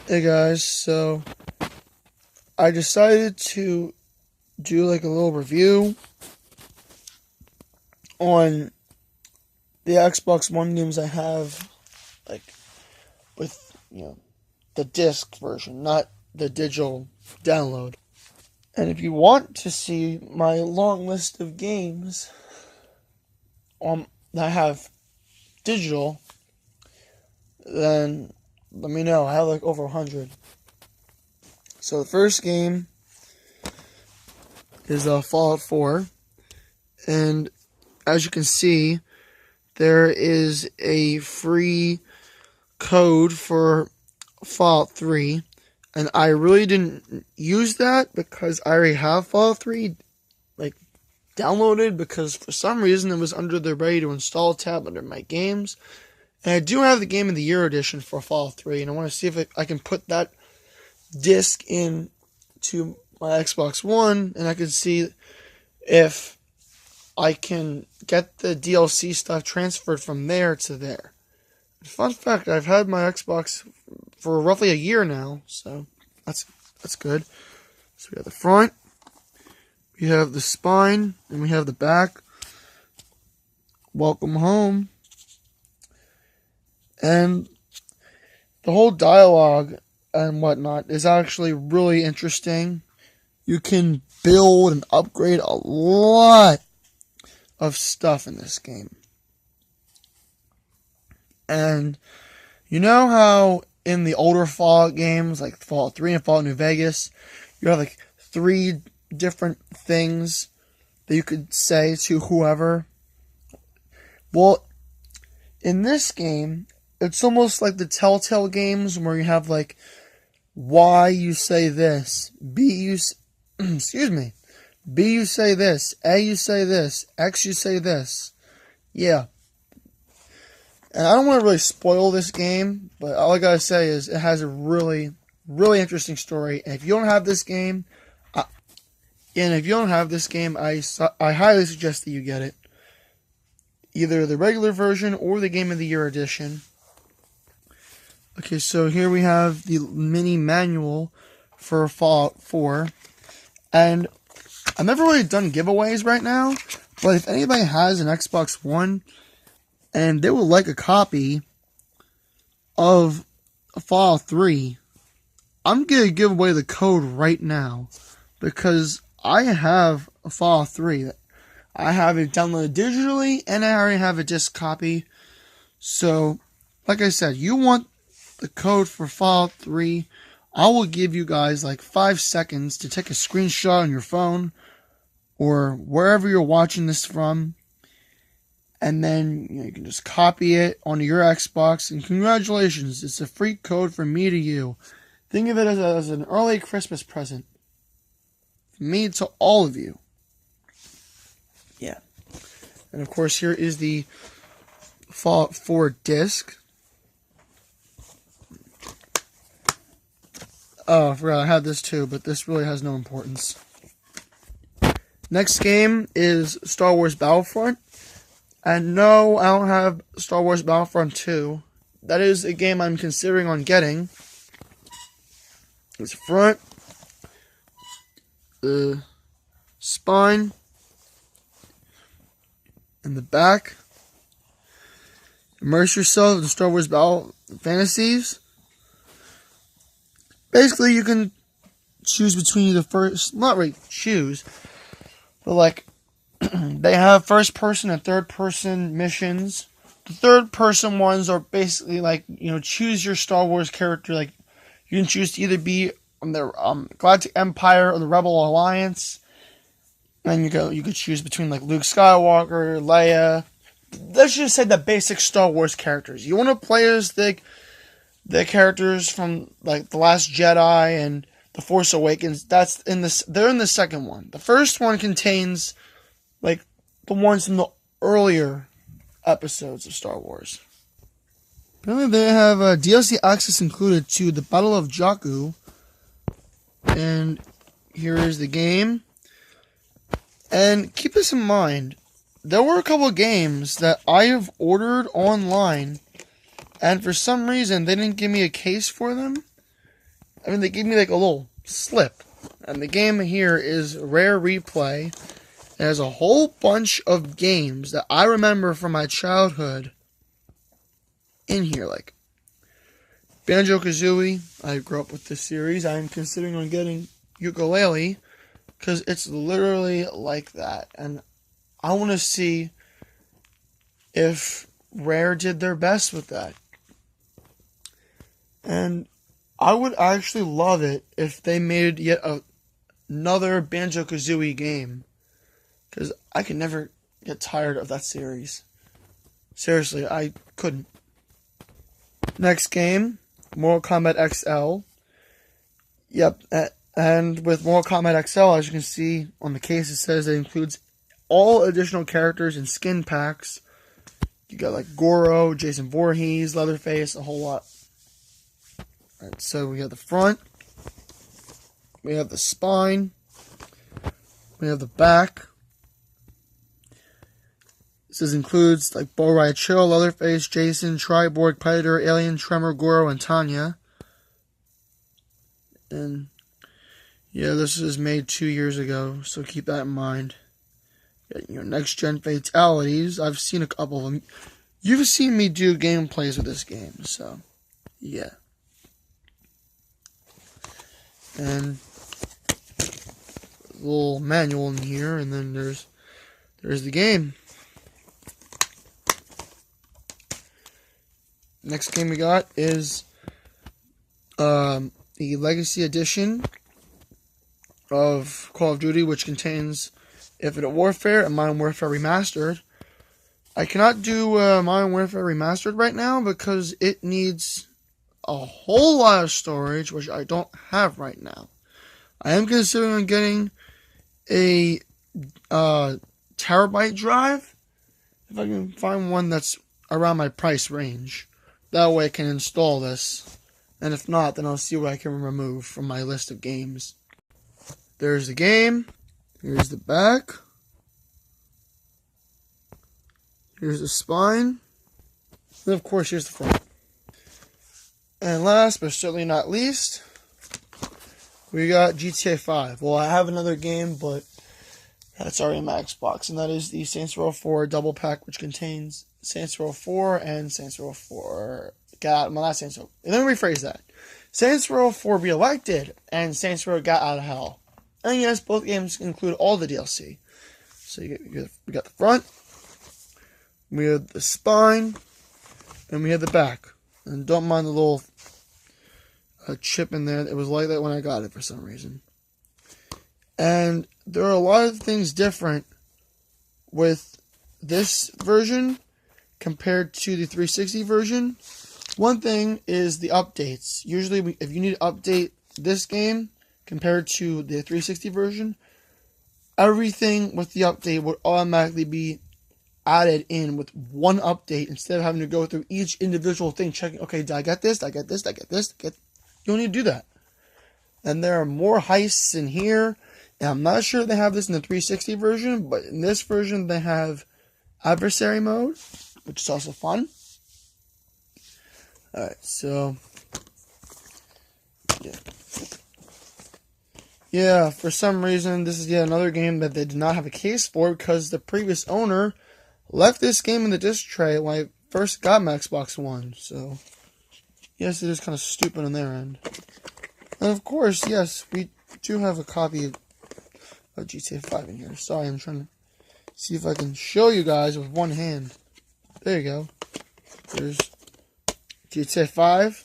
Hey guys, so I decided to do like a little review on the Xbox One games I have, like with the disc version, not the digital download. And if you want to see my long list of games that I have digital, then let me know. I have like over 100. So the first game is Fallout 4, and as you can see, there is a free code for Fallout 3, and I really didn't use that because I already have Fallout 3 like downloaded, because for some reason it was under the ready to install tab under my games. And I do have the Game of the Year edition for Fallout 3, and I want to see if I can put that disc in to my Xbox One, and I can see if I can get the DLC stuff transferred from there to there. Fun fact, I've had my Xbox for roughly a year now, so that's good. So we have the front, we have the spine, and we have the back. Welcome home. And the whole dialogue and whatnot is actually really interesting. You can build and upgrade a lot of stuff in this game. And you know how in the older Fallout games, like Fallout 3 and Fallout New Vegas, you have like 3 different things that you could say to whoever? Well, in this game, it's almost like the Telltale games where you have like Y you say this, B you excuse me, B you say this, A you say this, X you say this. Yeah. And I don't want to really spoil this game, but all I gotta say is it has a really, really interesting story. And if you don't have this game, I highly suggest that you get it. Either the regular version or the Game of the Year edition. Okay, so here we have the mini manual for Fallout 4. And I've never really done giveaways right now, but if anybody has an Xbox One and they would like a copy of Fallout 3, I'm going to give away the code right now, because I have a Fallout 3. I have it downloaded digitally, and I already have a disc copy. So, like I said, you want the code for Fallout 3, I will give you guys like 5 seconds to take a screenshot on your phone or wherever you're watching this from, and then you can just copy it onto your Xbox, and congratulations, it's a free code from me to you. Think of it as an early Christmas present from me to all of you. Yeah. And of course, here is the Fallout 4 disc. Oh, I forgot I had this too, but this really has no importance. Next game is Star Wars Battlefront. And no, I don't have Star Wars Battlefront 2. That is a game I'm considering on getting. It's front, the spine, and the back. Immerse yourself in Star Wars Battle Fantasies. Basically, you can choose between the first, not really choose, but like, they have first person and third person missions. The third person ones are basically like, choose your Star Wars character. Like, you can choose to either be on the Galactic Empire or the Rebel Alliance. And you could choose between like Luke Skywalker, Leia. Let's just say the basic Star Wars characters. You want to play as the characters from like The Last Jedi and The Force Awakens. They're in the second one. The first one contains like the ones from the earlier episodes of Star Wars. Apparently they have DLC access included to the Battle of Jakku. And here is the game. And keep this in mind, there were a couple of games that I have ordered online, and for some reason they didn't give me a case for them. I mean, they gave me like a little slip. And the game here is Rare Replay. It has a whole bunch of games that I remember from my childhood in here. Like Banjo-Kazooie. I grew up with this series. I'm considering on getting Yooka-Laylee because it's literally like that. And I want to see if Rare did their best with that. And I would actually love it if they made yet another Banjo-Kazooie game. Because I could never get tired of that series. Seriously, I couldn't. Next game, Mortal Kombat XL. Yep, and with Mortal Kombat XL, as you can see on the case, it says it includes all additional characters and skin packs. You got like Goro, Jason Voorhees, Leatherface, a whole lot. Alright, so we have the front. We have the spine. We have the back. This includes like Bo' Rai Cho, Leatherface, Jason, Triborg, Predator, Alien, Tremor, Goro, and Tanya. And yeah, this was made 2 years ago, so keep that in mind. Next gen fatalities. I've seen a couple of them. You've seen me do gameplays with this game, so yeah. And a little manual in here, and then there's the game. Next game we got is the Legacy Edition of Call of Duty, which contains Infinite Warfare and Modern Warfare Remastered. I cannot do Modern Warfare Remastered right now because it needs a whole lot of storage, which I don't have right now. I am considering getting a terabyte drive if I can find one that's around my price range. That way I can install this. And if not, then I'll see what I can remove from my list of games. There's the game. Here's the back. Here's the spine. And of course, here's the front. And last, but certainly not least, we got GTA 5. Well, I have another game, but that's already on my Xbox. And that is the Saints Row 4 double pack, which contains Saints Row 4 and Saints Row 4. Let me rephrase that. Saints Row 4 Reelected and Saints Row Got Out of Hell. And yes, both games include all the DLC. So we got the front, we have the spine, and we have the back. And don't mind the little chip in there. It was like that when I got it for some reason. And there are a lot of things different with this version compared to the 360 version. One thing is the updates. Usually, if you need to update this game compared to the 360 version, everything with the update would automatically be added in with one update instead of having to go through each individual thing, checking, okay, did I get this? Did I get this? Did I get this? You don't need to do that. And there are more heists in here. And I'm not sure if they have this in the 360 version, but in this version they have adversary mode, which is also fun. Alright, so yeah, for some reason this is yet another game that they did not have a case for because the previous owner left this game in the disc tray when I first got my Xbox One. So yes, it is kind of stupid on their end. And of course, yes, we do have a copy of GTA 5 in here. Sorry, I'm trying to see if I can show you guys with one hand. There you go. There's GTA 5.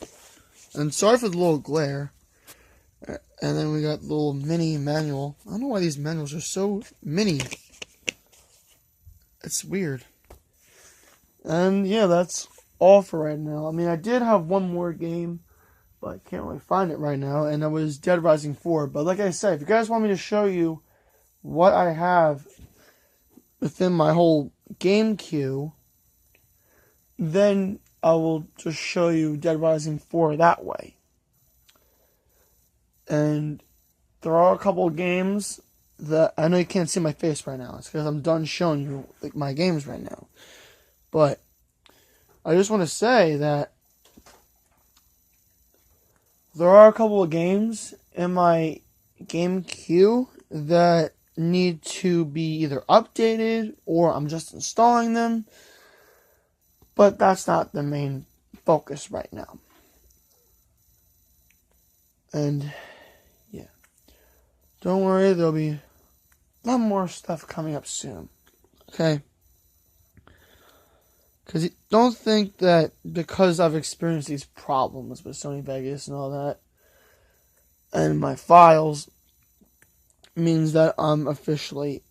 And sorry for the little glare. And then we got the little mini manual. I don't know why these manuals are so mini. It's weird. And yeah, that's all for right now. I mean, I did have one more game, but I can't really find it right now. And that was Dead Rising 4. But like I said, if you guys want me to show you what I have within my whole game queue, then I will just show you Dead Rising 4 that way. And there are a couple of games that I know you can't see my face right now. It's because I'm done showing you like my games right now. But I just want to say that There are a couple of games in my game queue that need to be either updated or I'm just installing them. But that's not the main focus right now. And yeah, don't worry, there'll be a lot more stuff coming up soon. Okay? Because don't think that because I've experienced these problems with Sony Vegas and all that, and my files, means that I'm officially,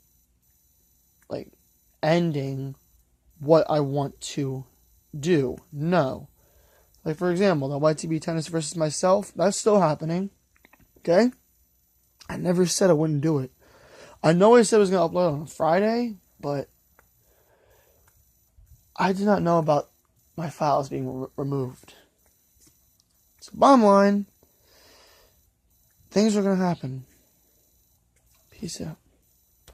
ending what I want to do. No. Like, for example, the YTB Tennis versus myself, that's still happening. Okay? I never said I wouldn't do it. I know I said I was going to upload on Friday, but I did not know about my files being removed. So, bottom line, things are going to happen. Peace out.